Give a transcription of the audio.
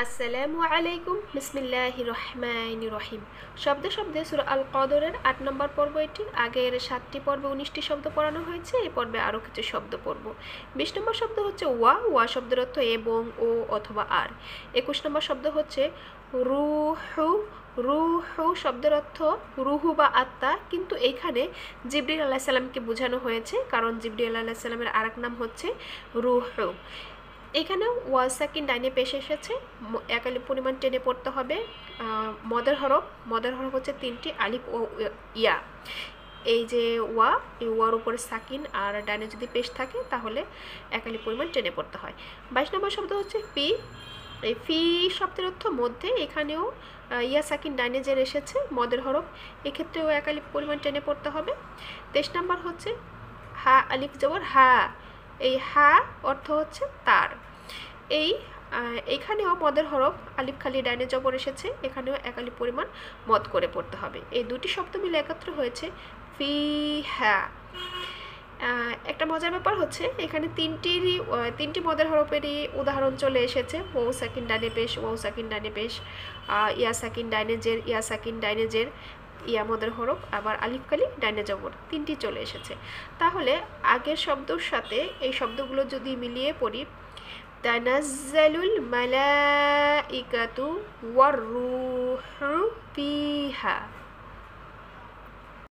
আসসালামু আলাইকুম বিসমিল্লাহির রহমানির রহিম। শব্দে শব্দে সূরা আল কদরের ৮ নম্বর পর্ব এটি। আগের ৭টি পর্বে ১৯টি শব্দ পড়ানো হয়েছে, এই পর্বে আরও কিছু শব্দ পড়ব। ২০ নম্বর শব্দ হচ্ছে ওয়া। ওয়া শব্দের অর্থ এবং, ও অথবা আর। ২১ নম্বর শব্দ হচ্ছে রুহু। রুহু শব্দের অর্থ রুহু বা আত্মা, কিন্তু এইখানে জিবরিল আলাইহিস সালামকে বোঝানো হয়েছে, কারণ জিবরিল আলাইহিস সালামের আরেক নাম হচ্ছে রুহু। এখানেও ওয়াজ সাকিন ডাইনে পেশ এসেছে, একালি পরিমাণ টেনে পড়তে হবে। মদের হরফ হচ্ছে ৩টি, আলিফ ও ইয়া। এই যে ওয়া, এই ওয়ার উপরে সাকিন আর ডাইনে যদি পেশ থাকে তাহলে একালি পরিমাণ টেনে পড়তে হয়। ২২ নম্বর শব্দ হচ্ছে ফি। এই ফি শব্দের অর্থ মধ্যে, এখানেও ইয়া সাকিন ডাইনে যে এসেছে মদের হরফ, এক্ষেত্রেও একালি পরিমাণ টেনে পড়তে হবে। ২৩ নম্বর হচ্ছে হা আলিফ জবর হা। এই হা অর্থ হচ্ছে তার। এইখানেও মদের হরফ আলিফ খালি ডাইনে জবর এসেছে, এখানেও একালি পরিমাণ মদ করে পড়তে হবে। এই দুটি শব্দ মিলে একত্র হয়েছে ফিহা। একটা মজার ব্যাপার হচ্ছে এখানে তিনটি মদের হরফেরই উদাহরণ চলে এসেছে। ওয়াও সাকিন ডাইনে পেশ, ওয়াও সাকিন ডাইনে পেশ, ইয়া সাকিন ডাইনে জের, ইয়া সাকিন ডাইনে জের, ইয়া মদের হরফ, আবার আলিফ কালি ডাইনে জবর, তিনটি চলে এসেছে। তাহলে আগের শব্দর সাথে এই শব্দগুলো যদি মিলিয়ে পড়ি, তানাজ্জালুল মালাইকাতু ওয়ার রূহু ফিহা।